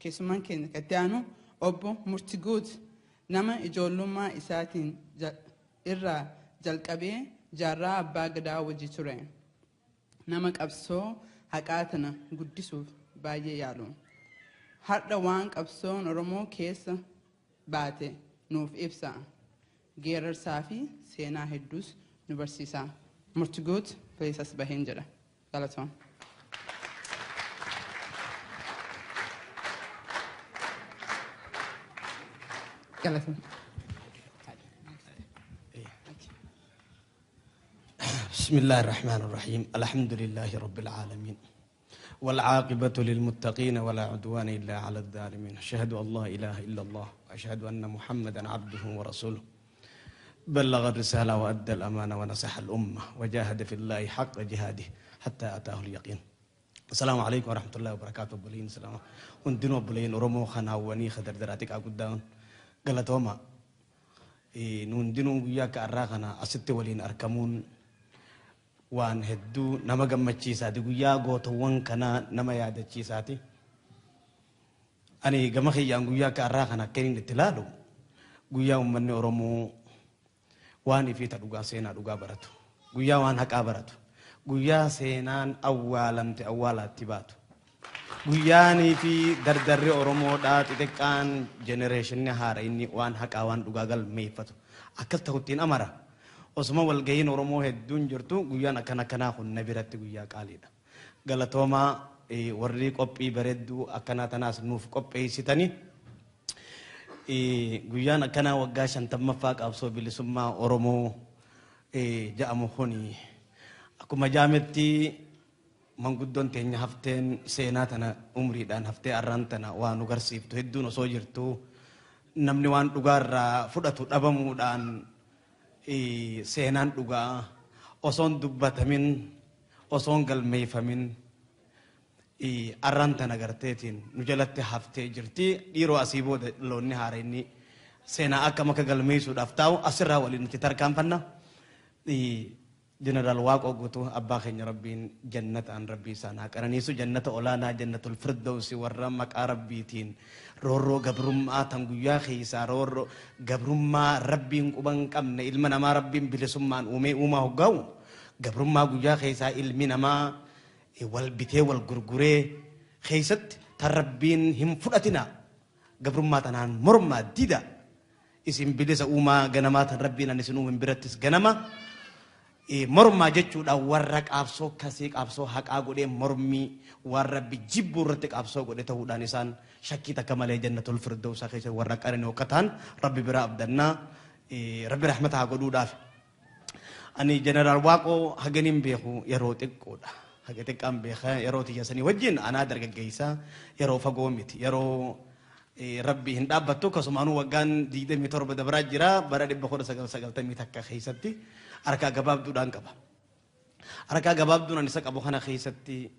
keessummaan keenya itti aanu obbo Murtiguut nama ijoollummaa isaatiin irraa jalqabee jaarraa abbaa gadaa wajji ture. Nama qabsoo haqaa tana guddisuuf baay'ee yaalu. Har'a waan qabsoon Oromoo keessa baate nuuf ibsa. Geerarsaa fi seenaa hedduus nu barsiisa. Murtiguut Feesas Baheen jedha. Galatoon. Galatoon. بسم الله الرحمن الرحيم الحمد لله رب العالمين والعاقبة للمتقين ولا عدوان إلا على الظالمين أشهد أن لا إله إلا الله وأشهد أن محمدا عبده ورسوله بلغ الرسالة وأدى الأمانة ونصح الأمة وجاهد في الله حق جهاده حتى أتاه اليقين. السلام عليكم ورحمة الله وبركاته. بلين سلام وندنو بلين أرمو خناواني خدر دراتك أقدام قالتهما نندنو وياك أراغنا أست ولين أركمون waan hedduu nama gammachiisaati guyyaa gootawwan kana nama yaadachiisaati. Ani gama kiyyaan guyyaa kaarraa kana akka inni itti ilaalu guyyaa uummanni Oromoo waan ifiita dhugaa seenaa dhugaa baratu, guyyaa waan haqaa baratu, guyyaa seenaan awwaalamte awwaalaatti baatu, guyyaanii fi dardarri Oromoodhaa xixiqqaan jenereeshinni haara inni waan haqaa waan dhugaa galmeeffatu akkas ta'uttiin amara. Osuma walgahiin Oromoo hedduun jirtu guyyaan akkanaa kun nabiratti guyyaa qaaliidha. Galatoomaa warri qophii bareedduu akkanaa tanaas nuuf qopheessitanii guyyaan akkanaa waggaa 50ffaa qabsoo bilisummaa Oromoo jedhamu kuni akkuma jaametti manguddoon teenya hafteen seenaa tana umriidhaan haftee arraan tana waan nu garsiiftu hedduun osoo jirtu namni waan dhugaarraa fudhatu dhabamuudhaan seenaan dhugaa osoon dubbatamin osoon galmeeffamin arraan tana garteetiin nu jalatti haftee jirti. Dhiiroo asii booda loonni haara inni seenaa akka maka galmeessuudhaaf taa'u asirraa waliin nuti tarkaanfanna. Jeneraal Waaqoo guutuu abbaa keenya rabbiin jannataan rabbii isaan haa qananiisu, jannata olaanaa jannatul firdawsi warra maqaa rabbiitiin roorroo gabrummaa tan guyyaa keessaa roorroo gabrummaa rabbiin quban qabne ilma namaa rabbiin bilisummaan uumaa hoggaa'u gabrummaa guyyaa keessaa ilmi namaa wal bitee wal gurguree keessatti tan rabbiin hin fudhatina gabrummaa tanaan mormaa dida isin bilisa uumaa ganamaa tan rabbiin an isin uumin birattis ganama mormaa jechuudha warra qaabsoo kasii qaabsoo haqaa godhee mormii waan rabbi jibbuu irratti qaabsoo godhe ta'uudhaan isaan shakkii takka malee jannatul firdawsaa keessa warra qaran yookataan rabbi biraa abdannaa rabbi rahmata haa godhuudhaaf. Ani jeneraal Waaqoo haganiin beeku yeroo xiqqoodha. Haga xiqqaan beekaa yeroo tiyyasanii wajjin anaa dargaggeessaa yeroo fagoo miti yeroo rabbi hin dhaabbattu akkasumaanuu waggaan 27 dabraa jira bara 1990 takka keessatti harkaa gabaabduudhaan qaba. Harkaa gabaabduudhaan isa qabu kana keessatti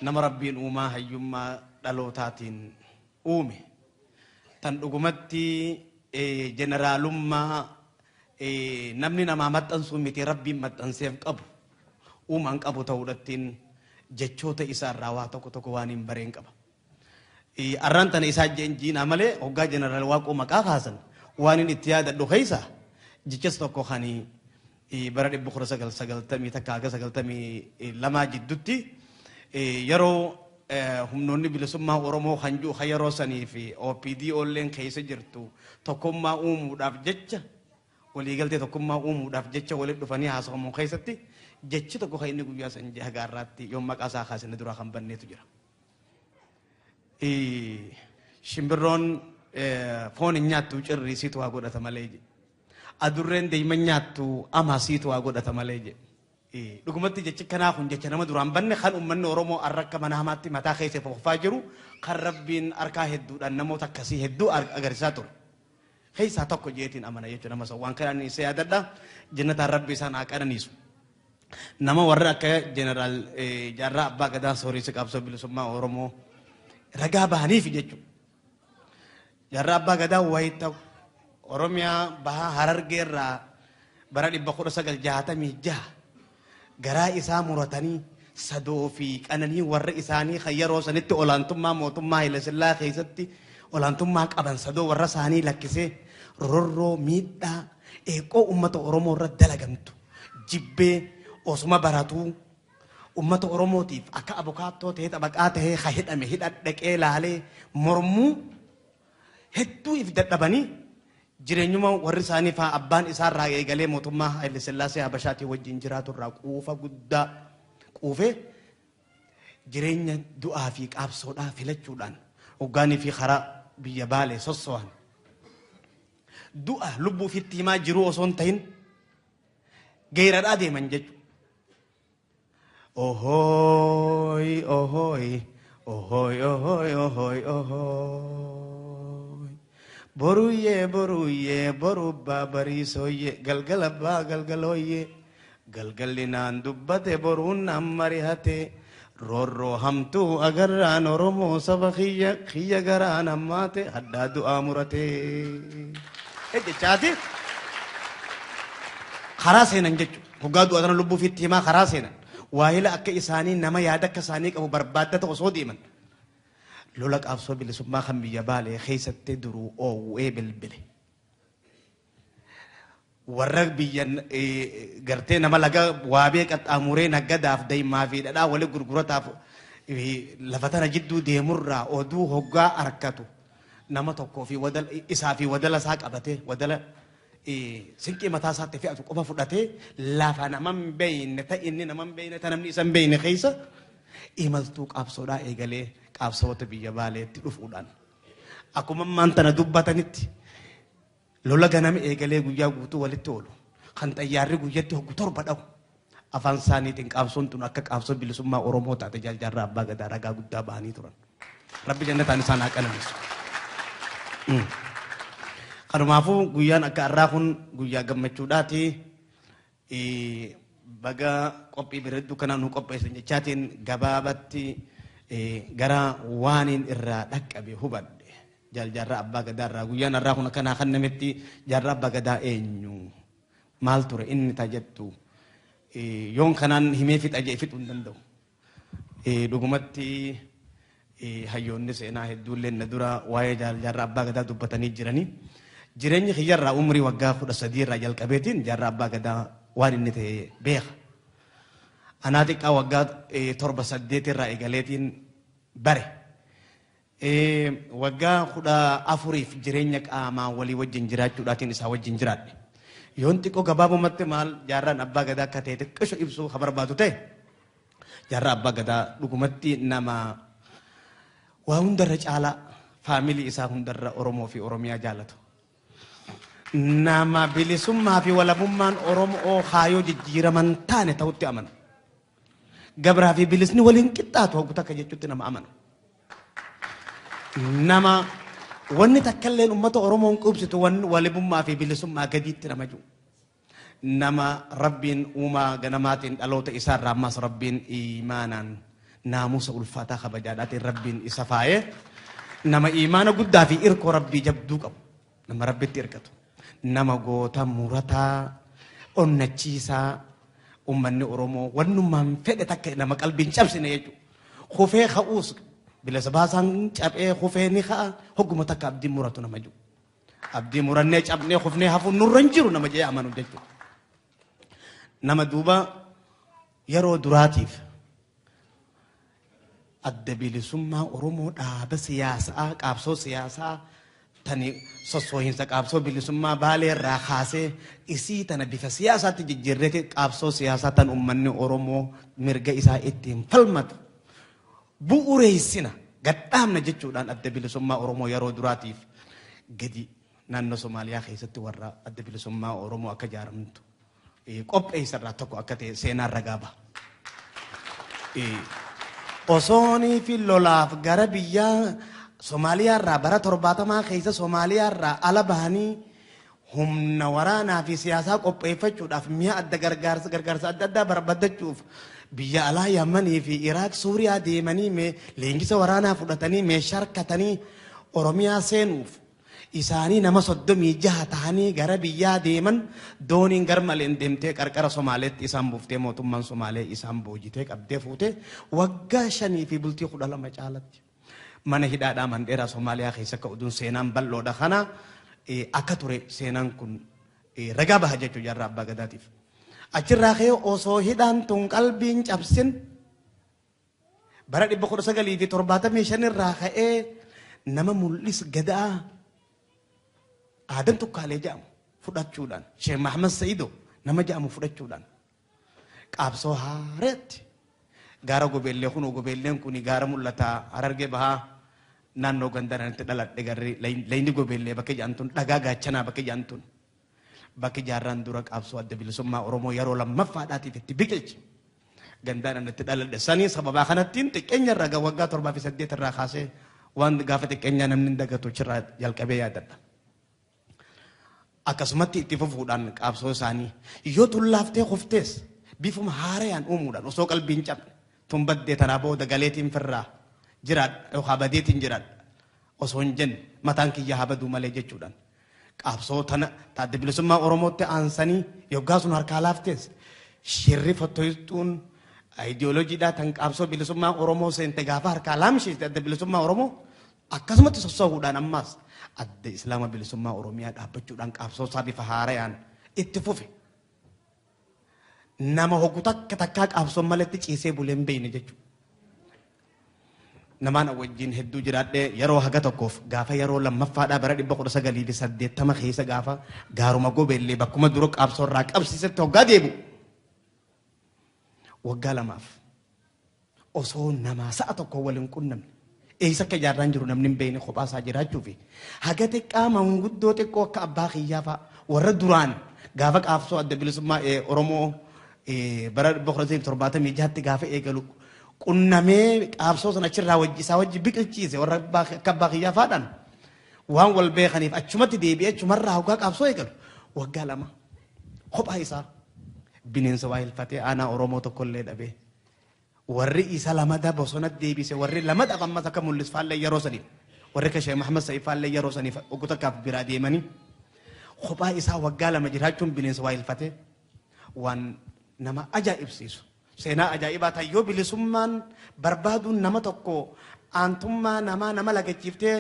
nama rabbiin uumaa hayyummaa dhalootaatiin uume tan dhugumatti jeneraalummaa namni namaa maxxansuu miti rabbiin maxxanseef qabu uumaan qabu ta'uudhattiin jechoota isaarraa waa tokko waan hin bareen qaba. Arraan tana isaa jeenjiinaa malee hoggaa jeneraal Waaqoo maqaa kaasan waan hin itti yaadadhu keessa jichas tokko kanii bara 1990 takka haga 92 jidduutti yeroo humnoonni bilisummaa Oromoo hanjuu yeroo sanii fi OPD olleen keessa jirtu tokkummaa uumuudhaaf jecha waliigaltee tokkummaa uumuudhaaf jecha walitti dhufanii haasa'amuu keessatti jechi tokko kan inni guyyaa san hagaarraatti yoo maqaa isaa kaasanii dura kan banneetu jira. Shimbirroon foon hin nyaattu cirriisiitu haa godhata malee jedhe. Adurreen deeman nyaattu amaasiitu haa godhata malee jedhe. Dhugumatti jechi kanaa kun jecha nama duraan banne kan uummanni Oromoo arrakka mana hamaatti mataa keessa foofaa jiru kan rabbiin harkaa hedduudhaan namoota akkasii hedduu agarsiisaa ture. Keessaa tokko jeetiin amana jechuudha nama waan kanaan isa yaadadha jannataan rabbi isaan haa qananiisu. Nama warra akka jeneraal Jaarraa Abbaa Gadaa Sooressa qabsoo bilisummaa Oromoo ragaa bahaniif jechuudha. Jaarraa Abbaa Gadaa wayita Oromiyaa bahaa Harargeerraa bara 1966 garaa isaa muratanii sadoo fi qananii warra isaanii yeroo sanitti olaantummaa mootummaa Haile Sillaasee keessatti olaantummaa qaban sadoo warra isaanii lakkisee rorroo miidhaa eeqoo ummata Oromoo irra dalagamtu jibbee osuma baratuu ummata Oromootiif akka abukaattoo ta'ee xabaqaa ta'ee hidhame hidhadhaqee laalee mormuu hedduu if dadhabanii jireenyuma warri isaanii faa abbaan isaarraa eegalee mootummaa Haile Sillaasee Habashaatii wajjin jiraatu irraa quufa guddaa quufee jireenya du'aa fi qaabsoodhaa filachuudhaan hoggaanii fi karaa biyya Baalee sosso'an du'a lubbuu ofitti himaa jiruu osoo hin ta'in geeradhaa deeman jechuudha. Ohoy, ohoy, ohoy, ohoy, ohoy, ohoy. Boruye, boruye, borubba barisoye, galgalabba galgaloye. Galgalinaan dubbate boruun ammarihate. Rorroo hamtuu agarraan Oromoo saba kiyya garaan ammaate haddaa du'aa murate. Jechaati karaa seenan jechuudha. Hoggaa du'a kana lubbuu ofitti himaa karaa seenan. Waahila akka isaanii nama yaada akka isaanii qabu barbaaddata osoo deeman. Lola qaabsoo bilisummaa kan biyya Baalee keessatti duruu oowwee bilbile. Warra biyya gartee nama laga waabee qaxxaamuree naggadaaf daa'imaa fi dhadhaa wali gurgurataaf lafa tana jidduu deemurraa oduu hoggaa arkatu nama tokkoo fi isaa fi wadala isaa qabatee wadala sinqii mataa isaatti fe'atu qofa fudhatee lafa naman beeyne ta'inni naman beeyne ta namni isan beeyne keessa imaltuu qaabsoodhaa eegalee qaabsoota biyya Baaleetti dhufuudhaan akkuma ammaan tana dubbatanitti lola ganame eegalee guyyaa guutuu walitti oolu kan xayyaarri guyyatti hoggu torba dhawu afaan isaaniitiin qaabsoon tun akka qaabsoo bilisummaa Oromoo taate Jaarraa Abbaa Gadaa ragaa guddaa ba'anii turan. Rabbi jannataan isaan haa qananiisu. Kanumaafuu guyyaan akka har'aa kun guyyaa gammachuudhaati. Baga qophii bireeddu kana nu qopheessan jechaatiin gabaabatti gara waaniin irraa dhaqqabe hubadhe. Jaarraa Abbaa Gadaa irraa guyyaan har'aa kun akkanaa kan namitti Jaarraa Abbaa Gadaa eenyu maal ture inni tajettu yoon kanaan himee fixa jee fixuu hin danda'u. Dhugumatti hayyoonni seenaa hedduullee na dura waa'ee Jaarraa Abbaa Gadaa dubbatanii jiranii. Jireenyi kiyyarraa umrii waggaa 13 irraa jalqabeetiin Jaarraa Abbaa Gadaa waan inni ta'e beeka. Anaa xiqqaa waggaa 7-8 irraa eegaleetiin bare. Waggaa 14 jireenya qaamaa walii wajjin jiraachuudhaatiin isaa wajjin jiraadhe. Yoon xiqqoo gabaabumatti maal Jaarraan Abbaa Gadaa akka ta'e xiqqoo ibsuu ka barbaadu ta'e Jaarraa Abbaa Gadaa dhugumatti nama waa hundarra caalaa faamilii isaa hundarra Oromoo fi Oromiyaa jaalatu. Nama bilisummaa fi walabummaan Oromoo haayoo jijjiiraman taane ta'utti amanu. Gabraa fi bilisni waliin qixxaatu hoggu takka jechuutti nama amanu. Nama wanni takkalleen ummata Oromoon qubsitu walabummaa fi bilisummaa gadiitti nama jiru. Nama Rabbiin uumaa ganamaatiin dhaloota isaarraa ammas Rabbiin iimaanaan naamusa ulfaataa kabajaadhaatiin Rabbiin isa faayee nama iimaana guddaa fi irkoo Rabbii jabduu qabu. Nama Rabbitti irkatu. Nama goota murataa onnachiisaa ummanni Oromoo wannummaan fedhe takka nama qalbiin cabsine jechuudha. Kufee ka'uus bilisa baasaan cabee kufee ni ka'a hogguma takka abdiin muratu nama jiru. Abdii murannee cabnee kufnee hafuun nurra hin jiru nama jee amanu jechuudha. Nama duuba yeroo duraatiif adda bilisummaa Oromoo dhaaba siyaasaa qaabsoo siyaasaa tani sossoohinsa qaabsoo bilisummaa Baalee irraa kaasee isii tana bifa siyaasaatti jijjiirreeti qaabsoo siyaasaa tan ummanni Oromoo mirga isaa ittiin falmatu bu'uureessina gadhaamna jechuudhaan adda bilisummaa Oromoo yeroo duraatiif gadi naannoo Somaaliyaa keessatti warra adda bilisummaa Oromoo akka ijaaramtu qopheessarraa tokko akka ta'e seenaan ragaa ba'a. Osoonii fi lolaaf gara biyyaa Somaaliyaa irraa bara 70 keessa Somaaliyaa irraa ala bahanii humna waraanaa fi siyaasaa qopheeffachuudhaaf mi'a adda gargaarsa adda addaa barbadachuuf biyya alaa Yamanii fi Iraaq Suuriyaa deemanii leenjisa waraanaa fudhatanii meeshaa harkatanii Oromiyaa seenuuf isaanii nama 36 ta'anii gara biyyaa deeman dooniin garmaleen deemtee qarqara Somaaleetti isaan buuftee mootummaan Somaalee isaan boojitee qabdee fuutee waggaa 5 fi bultii 12 caalatti mana hidhaadhaa Mandheeraa Somaaliyaa keessa akka oduun seenaan bal'oodha kana akka ture seenaan kun ragaa baha jechuu jaarraa abbaa gadaatiif achirraa kee osoo hidhaan tun qalbiin cabsin bara 1975 irraa ka'ee nama mul'is gadaa aadan tokkaalee jedhamu fudhachuudhaan Sheekh Mahamad Sa'iidoo nama jedhamu fudhachuudhaan qaabsoo haareetti gaara gobeellee kun gobeelleen kun gaara mul'ataa Harargee bahaa naannoo gandaranitti dhaladhe garri layni gobeellee bakka jaantun dhagaa gaachanaa bakka jaantun bakka jaarraan dura qaabsoo adda bilisummaa Oromoo yeroo lammaffaadhaatiif itti biqilche gandaranitti dhaladhe sanii sababaa kanattiin xiqqeenya irraa waggaa 7 fi 8 irraa kaasee waan gaafa xiqqeenya namni dagatu chirraa jalqabee yaadadha. Akkasumatti itti fufuudhaan qaabsoo isaanii yoo tullaaftee kuftees bifuma haarayaan uumuudhaan osoo qalbiin cabne tun baddee tanaa booda galeetiin firraa jiraadha yookaan badeetiin jiraadha osoo hin jenne mataan kiyya habaduu malee jechuudhaan qaabsoo tana adda bilisummaa Oromootti aansanii yoggaa sun harkaa laaftees shirri fottoytuun ideoloojiidhaa tan qaabsoo bilisummaa Oromoo seente gaafa harkaa laamshiiste adda bilisummaa Oromoo akkasumatti sossoobuudhaan ammaas adda Islaama bilisummaa Oromiyaa dhaabbachuudhaan qaabsoo isaa bifa haarayaan itti fufe. Nama hoggu takkaa qaabsoo malatti ciisee buleen beeyne jechuudha. Namaan wajjin hedduu jiraadhee yeroo haga tokkoof gaafa yeroo lammaffaadhaa bara 1980 keessa gaafa gaaruma gobeellee bakkuma dura qaabsoo irraa qabsiisetti hoggaa deebi'u. Waggaa lamaaf osoo namaa sa'a tokko waliin qunnamne eessa akka jaarraan jiru namni hin beekne kophaa isaa jiraachuu fi haga xiqqaa manguddoo xiqqoo akka abbaa kiyyaa fa'a warra duraan gaafa qaabsoo adda bilisummaa Oromoo bara 1976 gaafa eegalu qunnamee qaabsoo sana achirraa isaa wajji biqilchiise warra akka abbaa kiyyaa fa'aadhaan waan wal beekaniif achumatti deebi'ee achumarraa hoggaa qaabsoo eegalu waggaa lama kophaa isaa. Bineensa waa hilfatee aanaa Oromoo tokkollee dhabee warri isa lamada bosonatti deebise warri lamada ammas akka mul'is faallee yeroo saniif warri akka Sheekh Mahamad Sa'iid faallee yeroo saniif oggota kaaf biraa deemanii kophaa isaa waggaa lama jiraachuun bineensa waa hilfatee waan nama ajaa'ibsiisu seenaa ajaa'ibaa tayyoo bilisummaan barbaaduun nama tokko aantummaa nama lagachiiftee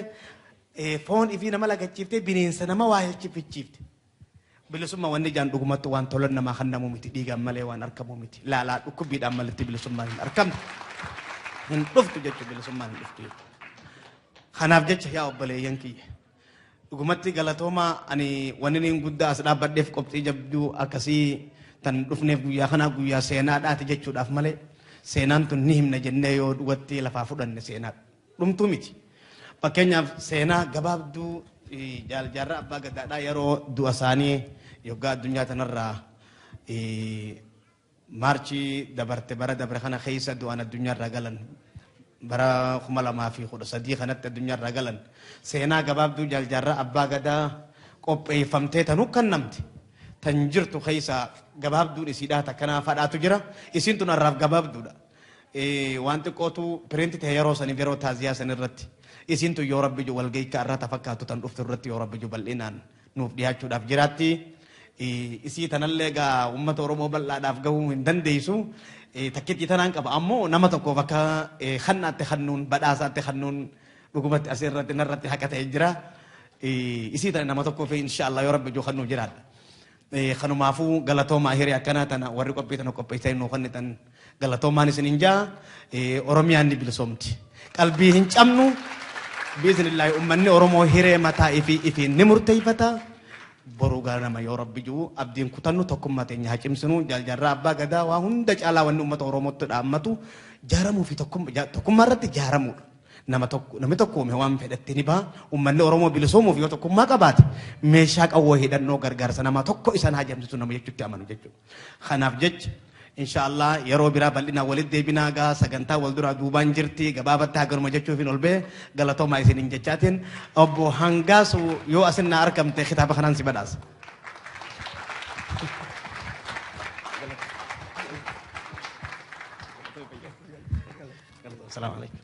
foon ifii nama lagachiiftee bineensa nama waa hilchifichiifte. Bilisummaa wanni jaan dhugumattu waan tolan namaa kan namu miti dhiigaan malee waan argamu miti laalaa dhukkubbiidhaan malatti bilisummaan hin argamtu hin dhuftu jechuun bilisummaan hin dhuftu. Kanaaf jecha yaa obboleeyyan kiyya dhugumatti galatoomaa ani wanni niin guddaa as dhaabbadheef qopxii jabduu akkasii tan dhufneef guyyaa kanaa guyyaa seenaadhaati jechuudhaaf malee seenaan tun ni himna jennee yoo dhugatti lafaa fudhanne seenaa dhumtuu miti. Fakkeenyaaf seenaa gabaabduu jaarraa abbaa gadaadhaa yeroo du'a isaanii yoggaa addunyaa tanarraa maarchii dabarte bara dabre kana keessa du'aan addunyaarraa galan bara 2013 kanatti addunyaarraa galan seenaa gabaabduu jaarraa abbaa gadaa qopheeffamtee tanuu kannamte tan jirtu keessa gabaabduun isiidhaa takkanaa fadhaatu jira isiin tun harraaf gabaabduudha waan xiqqootu piriinti ta'e yeroo saniif yeroo taaziyaa sanirratti isin tu yoo rabbi walgahii ka irraa tafakkaatu tan dhuftu irratti yoo rabbi bal'inaan nuuf dhiyaachuudhaaf jiraatti isii tanallee gaa uummata Oromoo bal'aadhaaf gahuu hin dandeessu takkitti tanaan qaba ammoo nama tokkoof akka hannaatti hannuun badhaasaatti hannuun dhugumatti asirratti narratti haqa ta'e jira isii tana nama tokkoof inshaallah yoo rabbi hannuuf jiraadha. Kanumaafuu galatoomaa hiree akkanaa tana warri qophii tana qopheessanii nuuf kennitan galatoomaan isin hin jaa Oromiyaan ni bilisoomti qalbii hin cabnu. بإذن الله أمني أرمو هيري متى إفي نمرتي فتا بروغانا ما يورب بجو أبدين كتنو تكم متين هاجم سنو جال جرا أبا غدا وهندج على ون أمة أرمو تدامتو جارمو في تكم مرة جارمو نما تكم هوام في التنبا أمني أرمو بلسومو في تكم ما كبات مشاك أو هيدا نو غرغر سنا ما تكو إسان هاجم سنو نما يجتي أمانو جتو خناف جج إن شاء الله يرو برا بلنا ولد ديبنا غا سجنتا ولدرا دوبان جرتي غبابت هاجر مجتشو في نولبه غلطو ما يسين جتشاتين أبو هنگاس يو أسن أركم تخطاب خنان سباداس السلام عليكم